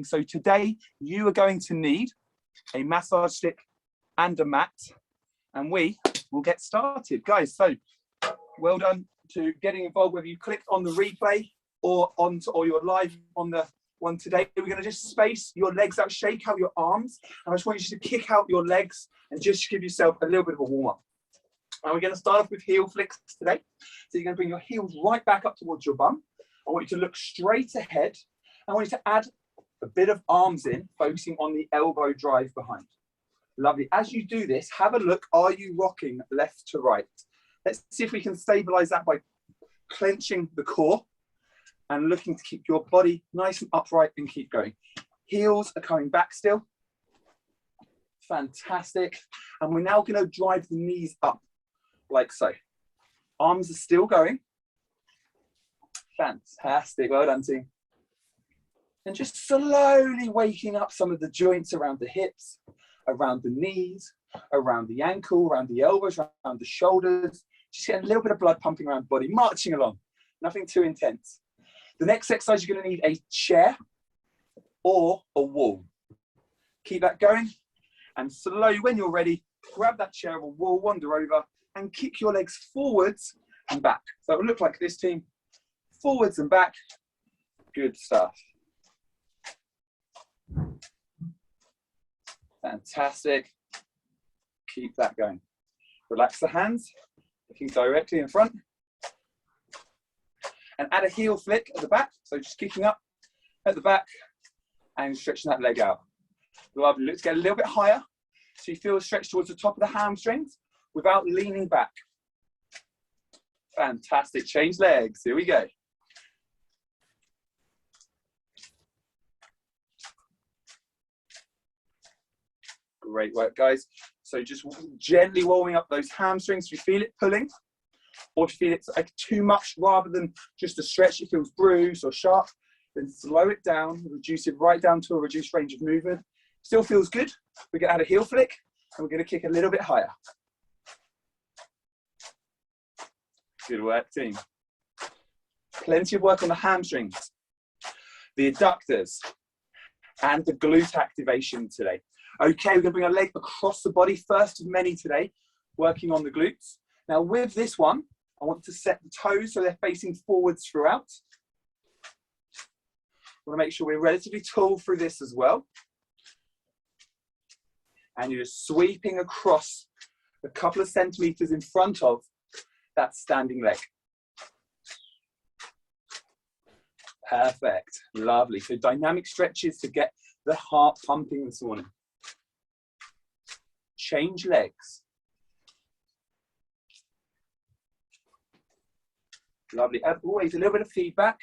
So today you are going to need a massage stick and a mat, and we will get started, guys. So well done to getting involved, whether you clicked on the replay or you're live on the one today. We're going to just space your legs out, shake out your arms, and I just want you to kick out your legs and just give yourself a little bit of a warm up. And we're going to start off with heel flicks today. So you're going to bring your heels right back up towards your bum. I want you to look straight ahead. I want you to add a bit of arms in, focusing on the elbow drive behind. Lovely. As you do this, have a look. Are you rocking left to right? Let's see if we can stabilize that by clenching the core and looking to keep your body nice and upright and keep going. Heels are coming back still. Fantastic. And we're now going to drive the knees up like so. Arms are still going. Fantastic. Well done, team. And just slowly waking up some of the joints around the hips, around the knees, around the ankle, around the elbows, around the shoulders. Just getting a little bit of blood pumping around the body, marching along. Nothing too intense. The next exercise, you're going to need a chair or a wall. Keep that going. And slowly, when you're ready, grab that chair or wall, wander over, and kick your legs forwards and back. So it will look like this, team. Forwards and back. Good stuff. Fantastic. Keep that going. Relax the hands, looking directly in front. And add a heel flick at the back. So just kicking up at the back and stretching that leg out. Lovely. Let's get a little bit higher. So you feel a stretch towards the top of the hamstrings without leaning back. Fantastic. Change legs. Here we go. Great work, guys. So just gently warming up those hamstrings. If you feel it pulling, or if you feel it's like too much rather than just a stretch, it feels bruised or sharp, then slow it down, reduce it right down to a reduced range of movement. Still feels good. We're going to add a heel flick, and we're going to kick a little bit higher. Good work, team. Plenty of work on the hamstrings, the adductors, and the glute activation today. Okay, we're going to bring our leg across the body, first of many today, working on the glutes. Now with this one, I want to set the toes so they're facing forwards throughout. I want to make sure we're relatively tall through this as well. And you're just sweeping across a couple of centimeters in front of that standing leg. Perfect, lovely. So dynamic stretches to get the heart pumping this morning. Change legs. Lovely. As always, a little bit of feedback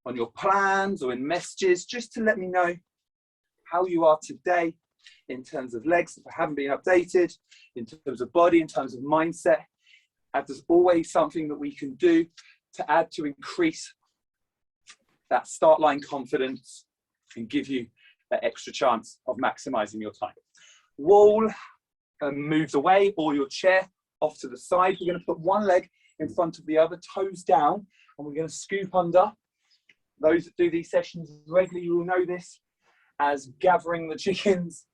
on your plans or in messages, just to let me know how you are today in terms of legs, if I haven't been updated, in terms of body, in terms of mindset. And there's always something that we can do to add to increase that start line confidence and give you that extra chance of maximizing your time. Wall moves away, or your chair off to the side. We're going to put one leg in front of the other, toes down, and we're going to scoop under. Those that do these sessions regularly will know this as gathering the chickens.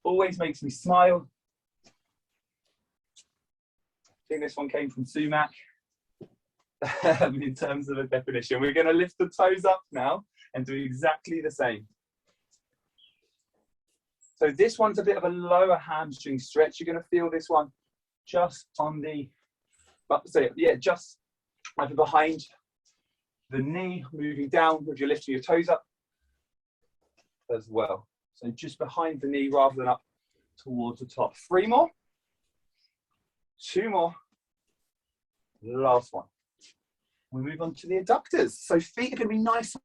Always makes me smile. I think this one came from Sumac in terms of a definition. We're going to lift the toes up now and do exactly the same. So this one's a bit of a lower hamstring stretch. You're going to feel this one just on the, just either behind the knee, moving down with you lifting your toes up as well. So just behind the knee rather than up towards the top. 3 more. 2 more. Last one. We move on to the adductors. So feet are going to be nice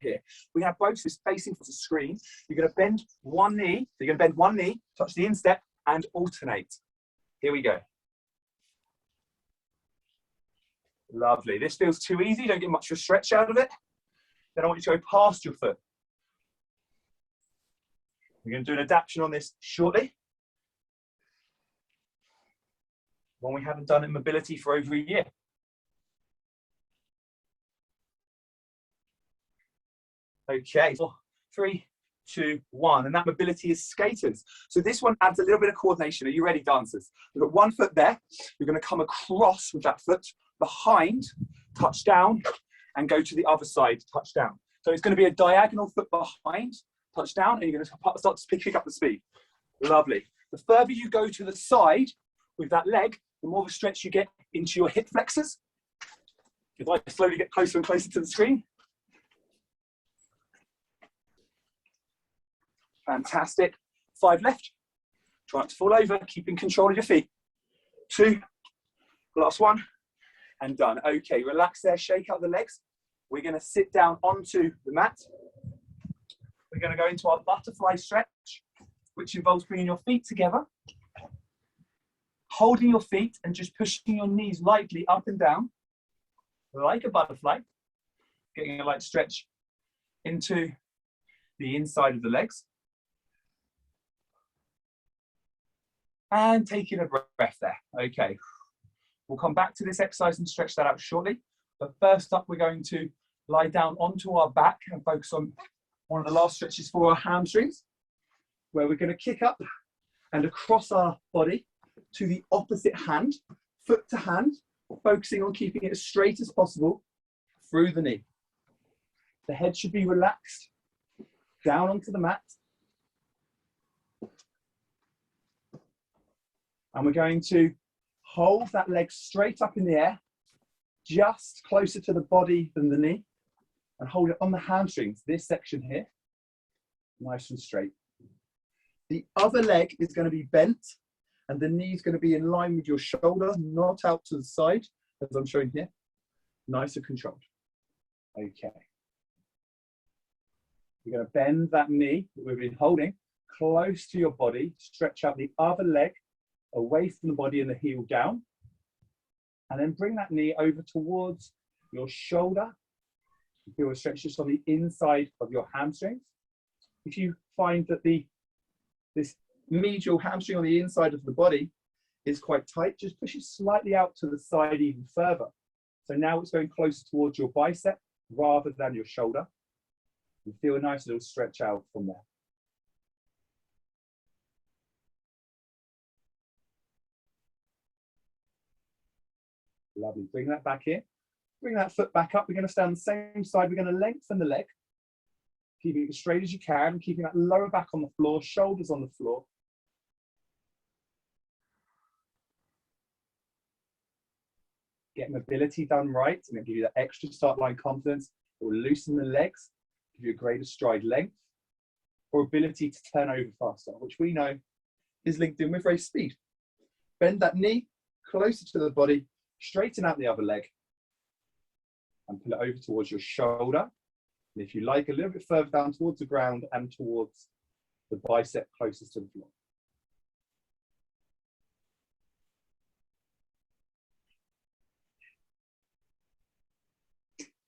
here. We have both facing towards the screen. You're going to bend one knee. So you're going to bend one knee, touch the instep, and alternate. Here we go. Lovely. This feels too easy. Don't get much of a stretch out of it. Then I want you to go past your foot. We're going to do an adaptation on this shortly. One we haven't done in mobility for over a year. Okay, 4, 3, 2, 1. And that mobility is skaters. So this one adds a little bit of coordination. Are you ready, dancers? We've got one foot there. You're going to come across with that foot behind, touch down, and go to the other side, touch down. So it's going to be a diagonal foot behind, touch down, and you're going to start to pick up the speed. Lovely. The further you go to the side with that leg, the more of a stretch you get into your hip flexors. If I slowly get closer and closer to the screen. Fantastic. 5 left. Try not to fall over, keeping control of your feet. 2, last 1, and done. Okay, relax there, shake out the legs. We're going to sit down onto the mat. We're going to go into our butterfly stretch, which involves bringing your feet together, holding your feet and just pushing your knees lightly up and down, like a butterfly, getting a light stretch into the inside of the legs. And taking a breath there. Okay, we'll come back to this exercise and stretch that out shortly. But first up, we're going to lie down onto our back and focus on one of the last stretches for our hamstrings, where we're going to kick up and across our body to the opposite hand, foot to hand, focusing on keeping it as straight as possible through the knee. The head should be relaxed, down onto the mat. And we're going to hold that leg straight up in the air, just closer to the body than the knee, and hold it on the hamstrings, this section here, nice and straight. The other leg is going to be bent, and the knee is going to be in line with your shoulder, not out to the side, as I'm showing here. Nice and controlled. Okay. You're going to bend that knee that we've been holding close to your body, stretch out the other leg away from the body and the heel down, and then bring that knee over towards your shoulder. Feel a stretch just on the inside of your hamstrings. If you find that this medial hamstring on the inside of the body is quite tight, just push it slightly out to the side even further. So now it's going closer towards your bicep rather than your shoulder. You feel a nice little stretch out from there. Lovely. Bring that back here. Bring that foot back up. We're going to stay on the same side. We're going to lengthen the leg, keeping it as straight as you can, keeping that lower back on the floor, shoulders on the floor. Get mobility done right, and it'll give you that extra start line confidence. It will loosen the legs, give you a greater stride length, or ability to turn over faster, which we know is linked in with race speed. Bend that knee closer to the body, straighten out the other leg, and pull it over towards your shoulder. And if you like, a little bit further down towards the ground and towards the bicep closest to the floor.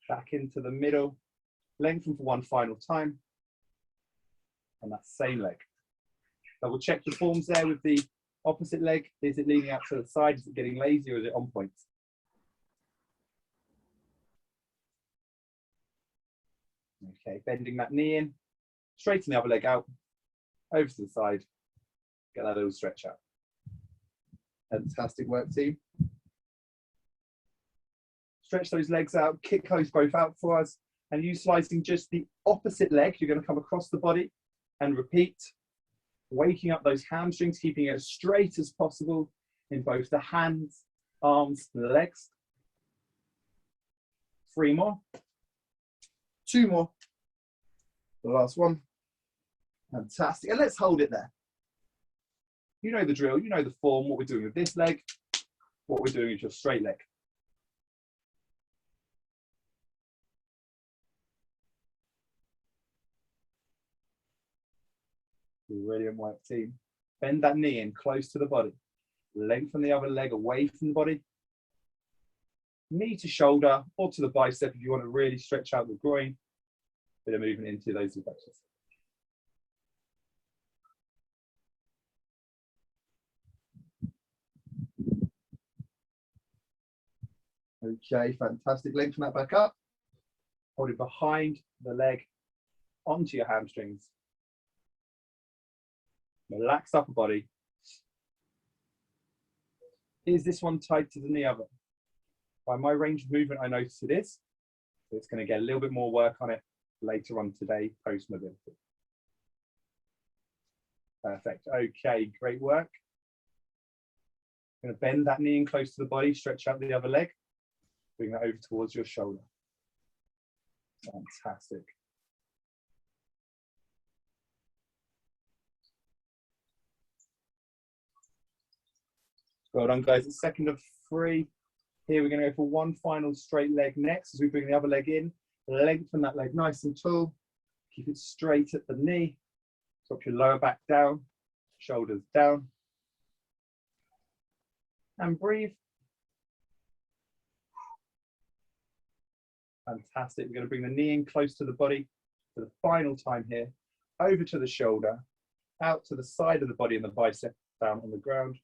Back into the middle, lengthen for one final time, and that same leg. Double check your forms there with the opposite leg. Is it leaning out to the side? Is it getting lazy, or is it on point? Okay, bending that knee in, straighten the other leg out, over to the side, get that little stretch out. Fantastic work, team. Stretch those legs out, kick those both out for us, and utilising just the opposite leg, you're going to come across the body and repeat, waking up those hamstrings, keeping it as straight as possible in both the hands, arms, and the legs. 3 more. 2 more. The last one. Fantastic. And let's hold it there. You know the drill, you know the form, what we're doing with this leg, what we're doing with your straight leg. Brilliant work, team. Bend that knee in close to the body. Lengthen the other leg away from the body. Knee to shoulder or to the bicep if you want to really stretch out the groin. Bit of movement into those flexors. Okay, fantastic. Lengthen that back up. Hold it behind the leg onto your hamstrings. Relax upper body. Is this one tighter than the other? By my range of movement, I notice it is. So it's going to get a little bit more work on it later on today, post mobility. Perfect. Okay, great work. Going to bend that knee in close to the body, stretch out the other leg. Bring that over towards your shoulder. Fantastic. Well done, guys. It's second of 3. Here we're going to go for one final straight leg next as we bring the other leg in. Lengthen that leg nice and tall. Keep it straight at the knee. Drop your lower back down, shoulders down. And breathe. Fantastic. We're going to bring the knee in close to the body for the final time here. Over to the shoulder, out to the side of the body and the bicep down on the ground.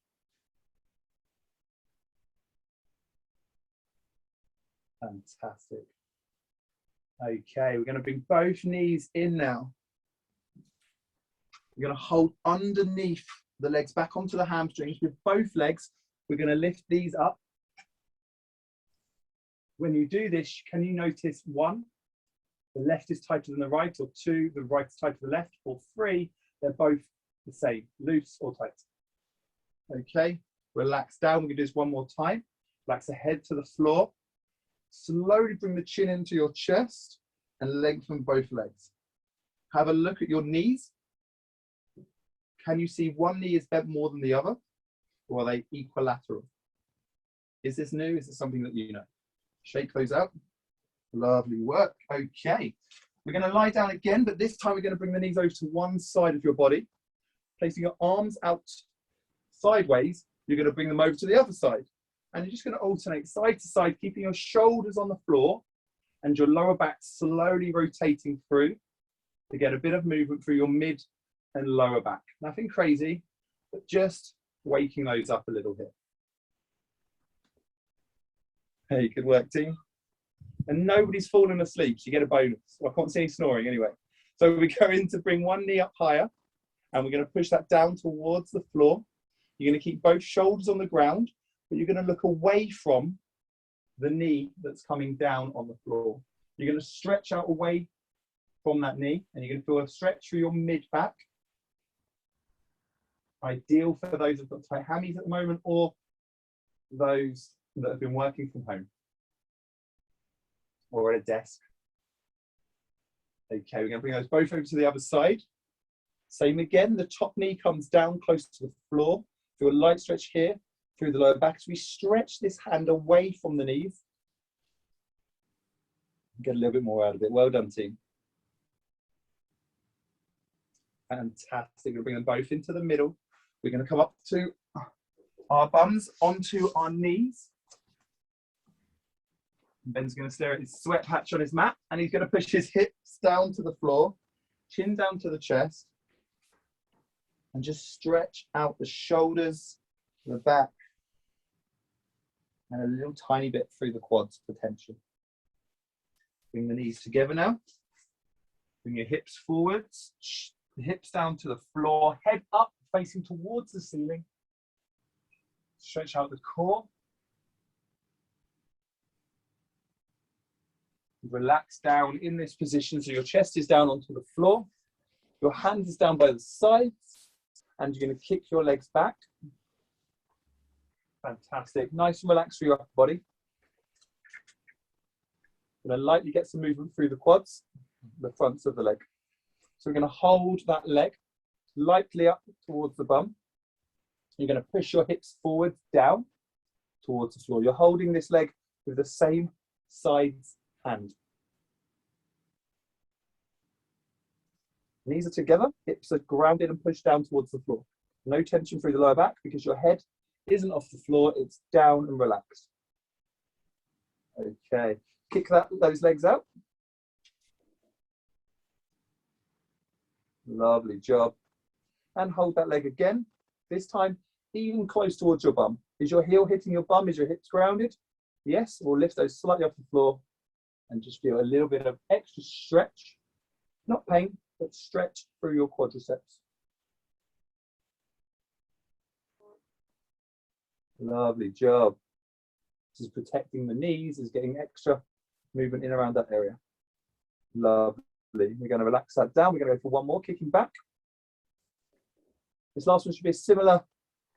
Fantastic. Okay, we're going to bring both knees in now. We're going to hold underneath the legs back onto the hamstrings with both legs. We're going to lift these up. When you do this, can you notice 1, the left is tighter than the right, or 2, the right is tighter than the left, or 3, they're both the same, loose or tight. Okay, relax down. We're going to do this one more time. Relax the head to the floor. Slowly bring the chin into your chest and lengthen both legs. Have a look at your knees. Can you see one knee is bent more than the other, or are they equilateral? Is this new? Is this something that you know? Shake those out. Lovely work. Okay. We're going to lie down again, but this time we're going to bring the knees over to one side of your body. Placing your arms out sideways, you're going to bring them over to the other side. And you're just going to alternate side to side, keeping your shoulders on the floor and your lower back slowly rotating through to get a bit of movement through your mid and lower back. Nothing crazy, but just waking those up a little bit. Hey, good work, team. And nobody's fallen asleep, so you get a bonus. Well, I can't see any snoring anyway. So we're going to bring one knee up higher, and we're going to push that down towards the floor. You're going to keep both shoulders on the ground, but you're going to look away from the knee that's coming down on the floor. You're going to stretch out away from that knee, and you're going to feel a stretch through your mid-back. Ideal for those who've got tight hammies at the moment, or those that have been working from home or at a desk. Okay, we're going to bring those both over to the other side. Same again, the top knee comes down close to the floor. Do a light stretch here through the lower back as we stretch this hand away from the knees. Get a little bit more out of it. Well done, team. Fantastic. We're going to bring them both into the middle. We're going to come up to our bums onto our knees. Ben's going to stare at his sweat patch on his mat, and he's going to push his hips down to the floor, chin down to the chest, and just stretch out the shoulders, the back, and a little tiny bit through the quads potentially. Bring the knees together now. Bring your hips forwards, the hips down to the floor, head up, facing towards the ceiling. Stretch out the core. Relax down in this position so your chest is down onto the floor. Your hands is down by the sides, and you're going to kick your legs back. Fantastic. Nice and relaxed through your upper body. We're going to lightly get some movement through the quads, the fronts of the leg. So we're going to hold that leg lightly up towards the bum. You're going to push your hips forward, down towards the floor. You're holding this leg with the same sides hand. Knees are together, hips are grounded and pushed down towards the floor. No tension through the lower back because your head isn't off the floor, it's down and relaxed. Okay, kick those legs out. Lovely job. And hold that leg again. This time, even close towards your bum. Is your heel hitting your bum? Is your hips grounded? Yes, we'll lift those slightly off the floor and just feel a little bit of extra stretch Not pain, but stretch through your quadriceps. Lovely job. This is protecting the knees, is getting extra movement in around that area. Lovely. We're going to relax that down. We're going to go for one more, kicking back. This last one should be a similar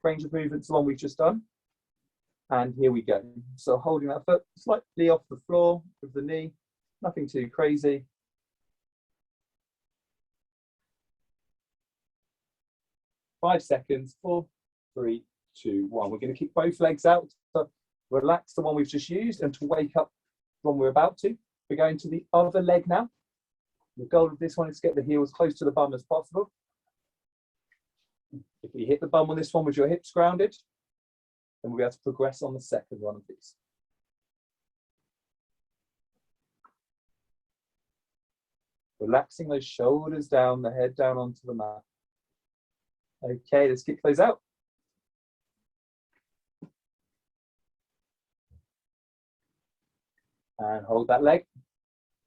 range of movement to the one we've just done. And here we go. So holding that foot slightly off the floor with the knee, nothing too crazy. Five seconds, 4, 3, 2, 1. We're going to kick both legs out to relax the one we've just used and to wake up the one we're about to. We're going to the other leg now. The goal of this one is to get the heel as close to the bum as possible. If you hit the bum on this one with your hips grounded, then we'll be able to progress on the second one of these. Relaxing those shoulders down, the head down onto the mat. Okay, let's kick those out. And hold that leg.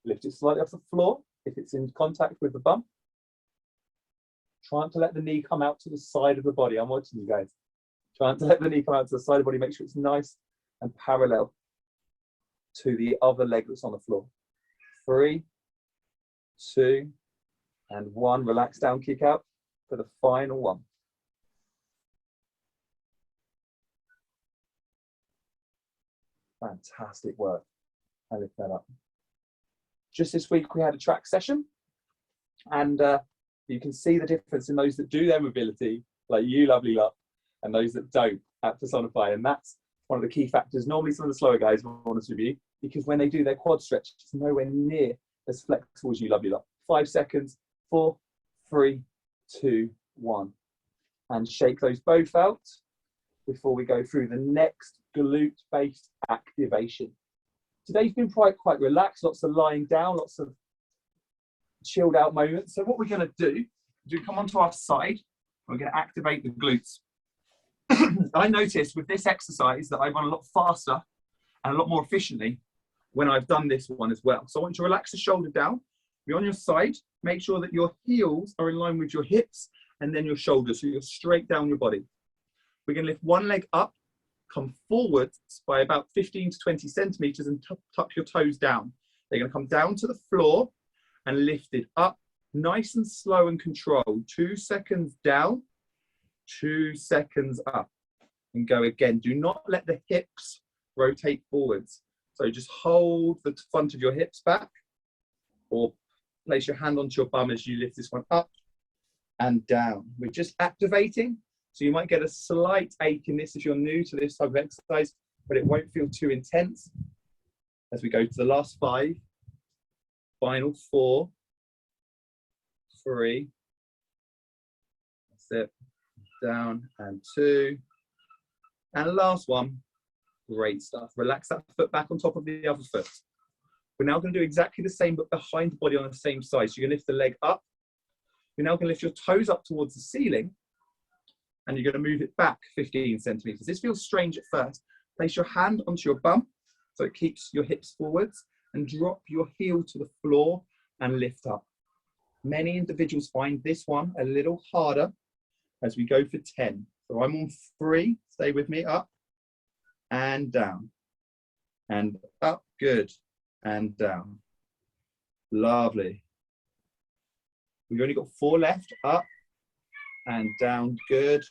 Lift it slightly off the floor if it's in contact with the bum. Trying to let the knee come out to the side of the body. I'm watching you guys. Trying to let the knee come out to the side of the body. Make sure it's nice and parallel to the other leg that's on the floor. 3, 2, and 1. Relax down, kick out for the final one. Fantastic work. I lift that up. Just this week we had a track session, and you can see the difference in those that do their mobility, like you lovely lot, and those that don't at Personify. And that's one of the key factors. Normally some of the slower guys, will be honest with you, because when they do their quad stretch, it's nowhere near as flexible as you lovely lot. 5 seconds, 4, 3, 2, 1. And shake those both out before we go through the next glute-based activation. Today's been quite relaxed, lots of lying down, lots of chilled out moments. So what we're going to do is we come onto our side, we're going to activate the glutes. I noticed with this exercise that I run a lot faster and a lot more efficiently when I've done this one as well. So I want you to relax the shoulder down, be on your side, make sure that your heels are in line with your hips and then your shoulders, so you're straight down your body. We're going to lift one leg up, come forwards by about 15 to 20 centimeters and tuck your toes down. They're going to come down to the floor and lift it up, nice and slow and controlled. 2 seconds down, 2 seconds up, and go again. Do not let the hips rotate forwards. So just hold the front of your hips back, or place your hand onto your bum as you lift this one up and down. We're just activating. So you might get a slight ache in this if you're new to this type of exercise, but it won't feel too intense. As we go to the last 5, final 4, 3, that's it, down, and 2, and last one. Great stuff. Relax that foot back on top of the other foot. We're now going to do exactly the same, but behind the body on the same side. So you're going to lift the leg up. You're now going to lift your toes up towards the ceiling, and you're going to move it back 15 centimeters. This feels strange at first. Place your hand onto your bum so it keeps your hips forwards, and drop your heel to the floor and lift up. Many individuals find this one a little harder as we go for 10. So I'm on 3, stay with me, up and down and up, good, and down. Lovely. We've only got 4 left, up and down, good.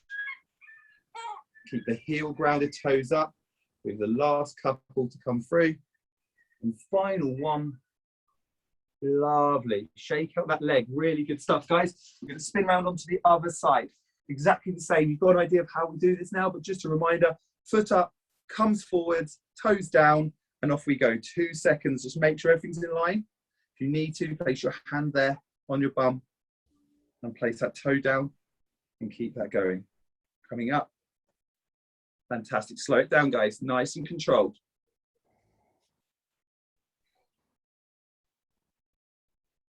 Keep the heel grounded, toes up, with the last couple to come through. And final one, lovely. Shake out that leg, really good stuff, guys. We're going to spin around onto the other side. Exactly the same. You've got an idea of how we do this now, but just a reminder, foot up, comes forwards, toes down, and off we go. 2 seconds, just make sure everything's in line. If you need to, place your hand there on your bum and place that toe down and keep that going. Coming up. Fantastic. Slow it down, guys. Nice and controlled.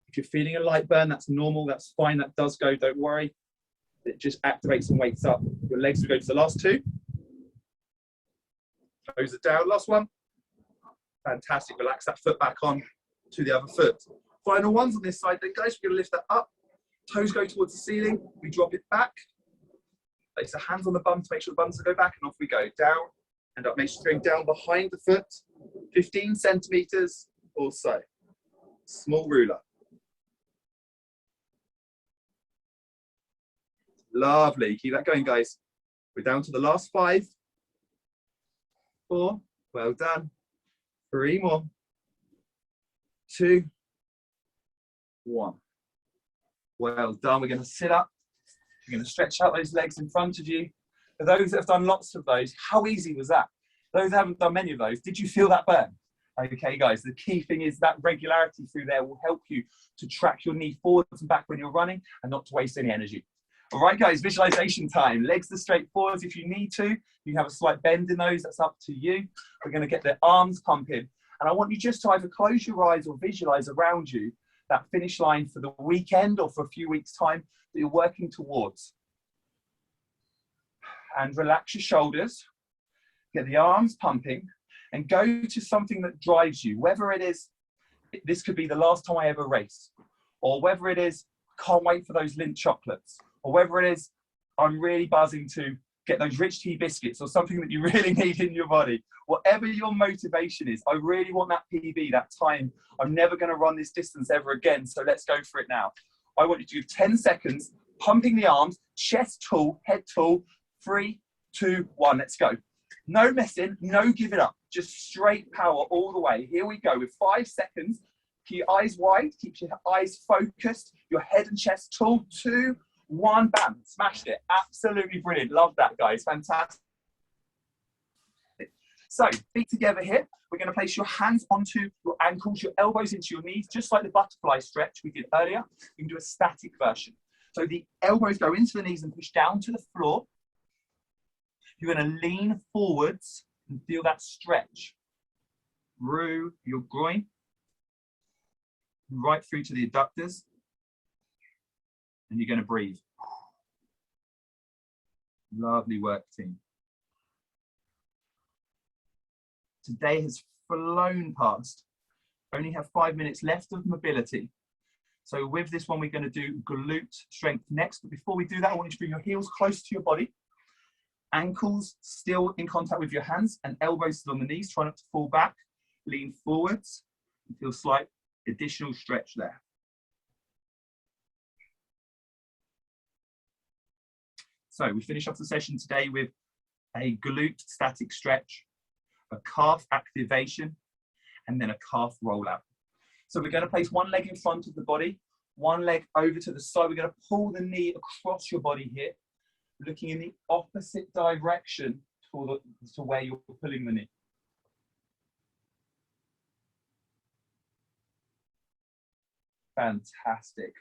If you're feeling a light burn, that's normal. That's fine. That does go. Don't worry. It just activates and wakes up. Your legs will go to the last 2. Toes are down. Last one. Fantastic. Relax that foot back on to the other foot. Final ones on this side then, guys. We're going to lift that up. Toes go towards the ceiling. We drop it back. Place the hands on the bum to make sure the bums go back, and off we go. Down and up. Make sure it's going down behind the foot. 15 centimeters or so. Small ruler. Lovely. Keep that going, guys. We're down to the last 5. 4. Well done. 3 more. 2. 1. Well done. We're going to sit up. You're going to stretch out those legs in front of you. For those that have done lots of those, how easy was that? Those that haven't done many of those, did you feel that burn? Okay, guys, the key thing is that regularity through there will help you to track your knee forwards and back when you're running and not to waste any energy. All right, guys, visualization time. Legs are straight forwards if you need to. You can have a slight bend in those. That's up to you. We're going to get the arms pumping. And I want you just to either close your eyes or visualize around you that finish line for the weekend or for a few weeks' time that you're working towards. And relax your shoulders. Get the arms pumping. And go to something that drives you, whether it is, this could be the last time I ever race, or whether it is, can't wait for those Lindt chocolates, or whether it is, I'm really buzzing to get those rich tea biscuits, or something that you really need in your body. Whatever your motivation is, I really want that PB, that time. I'm never going to run this distance ever again, so let's go for it now. I want you to do 10 seconds, pumping the arms, chest tall, head tall, 3, 2, 1, let's go. No messing, no give it up. Just straight power all the way. Here we go with 5 seconds. Keep your eyes wide, keep your eyes focused, your head and chest tall. 2, 1, bam, smashed it. Absolutely brilliant. Love that, guys. Fantastic. So, feet together here. We're going to place your hands onto your ankles, your elbows into your knees, just like the butterfly stretch we did earlier. You can do a static version. So the elbows go into the knees and push down to the floor. You're going to lean forwards and feel that stretch through your groin, right through to the adductors, and you're going to breathe. Lovely work, team. Today has flown past. Only have 5 minutes left of mobility. So with this one, we're going to do glute strength next. But before we do that, I want you to bring your heels close to your body. Ankles still in contact with your hands and elbows still on the knees. Try not to fall back. Lean forwards and feel slight additional stretch there. So we finish off the session today with a glute static stretch, a calf activation, and then a calf rollout. So we're going to place one leg in front of the body, one leg over to the side. We're going to pull the knee across your body here, looking in the opposite direction to where you're pulling the knee. Fantastic.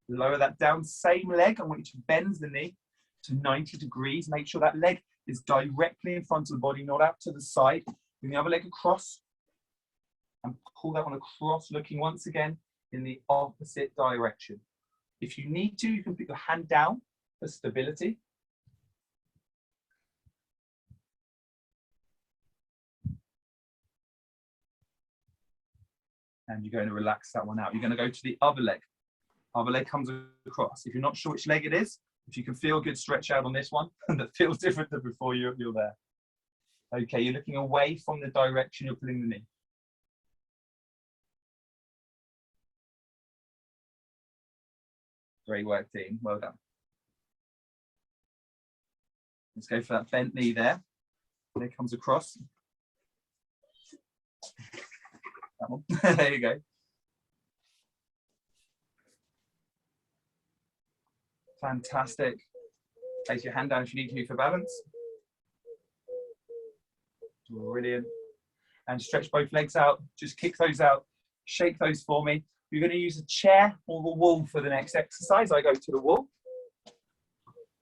Lower that down, same leg. I want you to bend the knee to 90 degrees. Make sure that leg is directly in front of the body, not out to the side. Bring the other leg across and pull that one across, looking once again in the opposite direction. If you need to, you can put your hand down for stability. And you're going to relax that one out. You're going to go to the other leg. Other leg comes across. If you're not sure which leg it is, if you can feel good stretch out on this one, that feels different than before you're there. Okay, you're looking away from the direction you're pulling the knee. Great work, team. Well done. Let's go for that bent knee there. Leg comes across. That one. There you go. Fantastic. Place your hand down if you need to for balance. Brilliant. And stretch both legs out. Just kick those out. Shake those for me. You're going to use a chair or the wall for the next exercise. I go to the wall.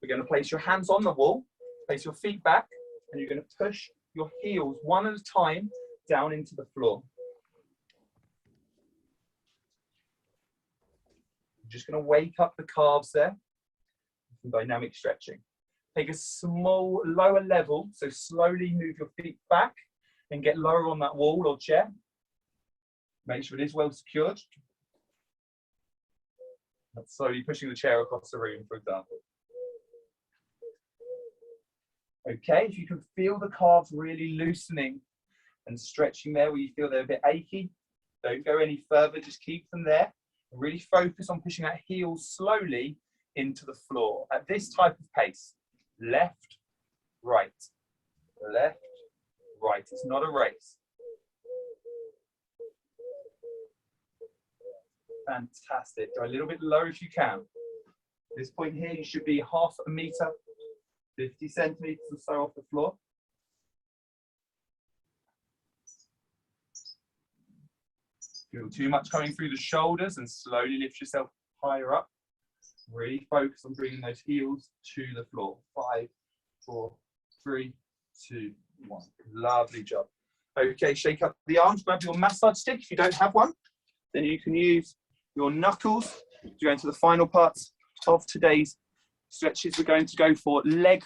We're going to place your hands on the wall. Place your feet back. And you're going to push your heels one at a time down into the floor. You're just going to wake up the calves there. Dynamic stretching. Take a small lower level, so slowly move your feet back and get lower on that wall or chair. Make sure it is well secured. That's slowly pushing the chair across the room, for example. Okay, if you can feel the calves really loosening and stretching there where you feel they're a bit achy, don't go any further, just keep them there. Really focus on pushing that heel slowly into the floor at this type of pace. Left, right, left, right. It's not a race. Fantastic. Go a little bit lower if you can. At this point here, you should be half a meter, 50 centimeters or so off the floor. Feel too much coming through the shoulders and slowly lift yourself higher up. Really focus on bringing those heels to the floor. 5, 4, 3, 2, 1. Lovely job. Okay, shake up the arms, grab your massage stick. If you don't have one, then you can use your knuckles to go into the final parts of today's stretches. We're going to go for leg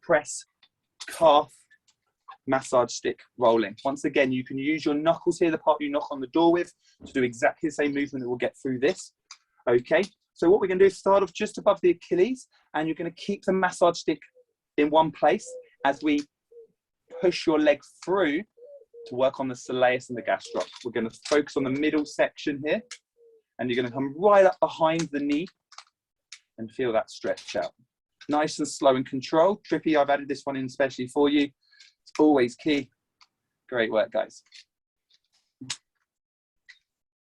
press, calf, massage stick rolling. Once again, you can use your knuckles here, the part you knock on the door with, to do exactly the same movement that we'll get through this. Okay, so what we're going to do is start off just above the Achilles, and you're going to keep the massage stick in one place as we push your leg through to work on the soleus and the gastroc. We're going to focus on the middle section here, and you're going to come right up behind the knee and feel that stretch out. Nice and slow and controlled. Trippy, I've added this one in especially for you. It's always key. Great work, guys.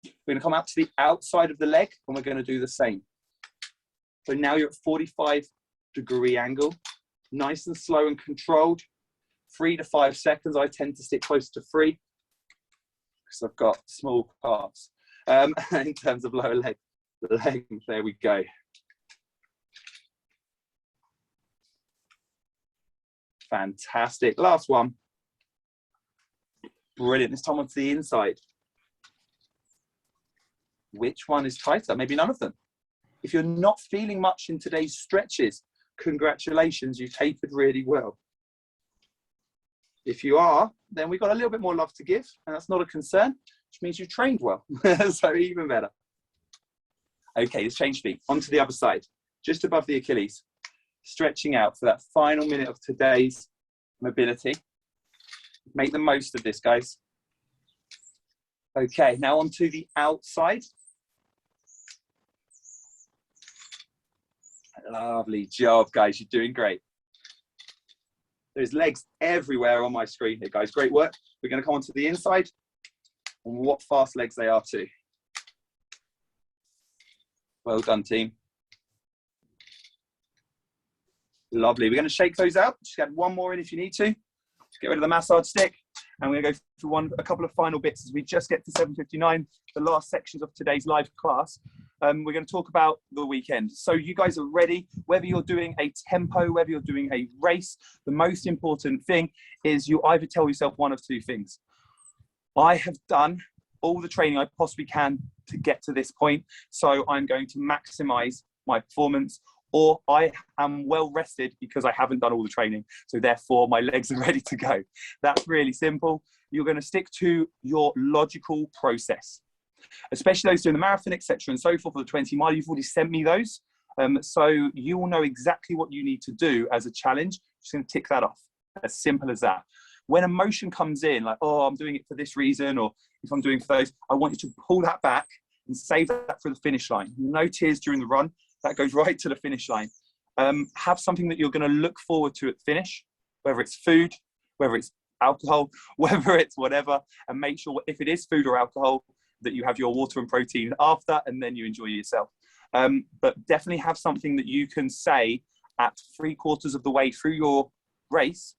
We're going to come out to the outside of the leg, and we're going to do the same. So now you're at 45-degree angle. Nice and slow and controlled. 3 to 5 seconds. I tend to stick close to 3 because I've got small calves. In terms of lower leg length, there we go. Fantastic. Last one. Brilliant. This time onto the inside. Which one is tighter? Maybe none of them. If you're not feeling much in today's stretches, congratulations, you tapered really well. If you are, then we've got a little bit more love to give, and that's not a concern, which means you trained well. So even better. Okay, let's change feet. Onto the other side, just above the Achilles. Stretching out for that final minute of today's mobility. Make the most of this, guys. Okay, now onto the outside. Lovely job, guys. You're doing great. There's legs everywhere on my screen here, guys. Great work. We're going to come onto the inside. And what fast legs they are too. Well done, team. Lovely. We're going to shake those out. Just add one more in if you need to. Get rid of the massage stick. And we're going to go through a couple of final bits as we just get to 7:59, the last sections of today's live class. We're going to talk about the weekend. So you guys are ready, whether you're doing a tempo, whether you're doing a race, the most important thing is you either tell yourself one of two things. I have done all the training I possibly can to get to this point, so I'm going to maximize my performance, or I am well rested because I haven't done all the training, so therefore my legs are ready to go. That's really simple. You're going to stick to your logical process, especially those doing the marathon, etc., and so forth, for the 20 mile. You've already sent me those, so you will know exactly what you need to do as a challenge. Just going to tick that off. As simple as that. When emotion comes in, like, oh, I'm doing it for this reason, or if I'm doing for those, I want you to pull that back and save that for the finish line. No tears during the run. That goes right to the finish line. Have something that you're going to look forward to at the finish, whether it's food, whether it's alcohol, whether it's whatever, and make sure if it is food or alcohol, that you have your water and protein after, and then you enjoy yourself. But definitely have something that you can say at 3/4 of the way through your race.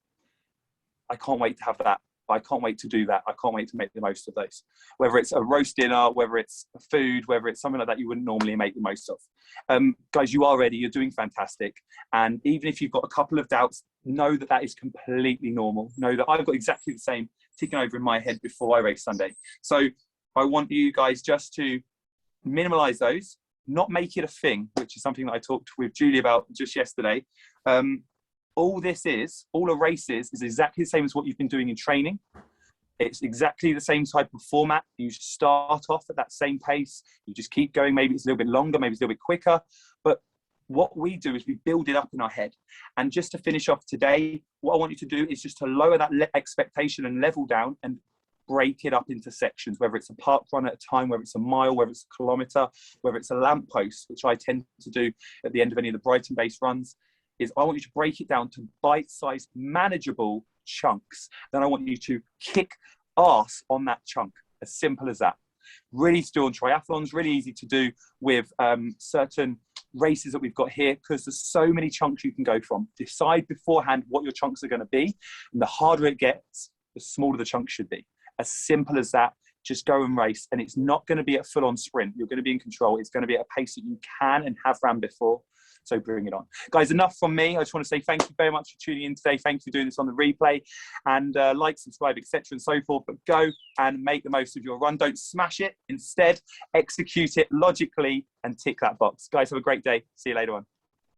I can't wait to have that. I can't wait to do that. I can't wait to make the most of those. Whether it's a roast dinner, whether it's food, whether it's something like that you wouldn't normally make the most of. Guys, you are ready. You're doing fantastic. And even if you've got a couple of doubts, know that that is completely normal. Know that I've got exactly the same ticking over in my head before I race Sunday. So I want you guys just to minimize those, not make it a thing, which is something that I talked with Julie about just yesterday. All a race is exactly the same as what you've been doing in training. It's exactly the same type of format. You start off at that same pace. You just keep going. Maybe it's a little bit longer, maybe it's a little bit quicker. But what we do is we build it up in our head. And just to finish off today, what I want you to do is just to lower that expectation and level down and break it up into sections, whether it's a park run at a time, whether it's a mile, whether it's a kilometre, whether it's a lamppost, which I tend to do at the end of any of the Brighton-based runs, is I want you to break it down to bite-sized, manageable chunks. Then I want you to kick ass on that chunk, as simple as that. Really still on triathlons, really easy to do with certain races that we've got here, because there's so many chunks you can go from. Decide beforehand what your chunks are going to be, and the harder it gets, the smaller the chunks should be. As simple as that. Just go and race, and it's not going to be a full-on sprint. You're going to be in control. It's going to be at a pace that you can and have ran before. So bring it on. Guys, enough from me. I just want to say thank you very much for tuning in today. Thank you for doing this on the replay, and like, subscribe, etc. and so forth. But go and make the most of your run. Don't smash it. Instead, execute it logically and tick that box. Guys, have a great day. See you later on.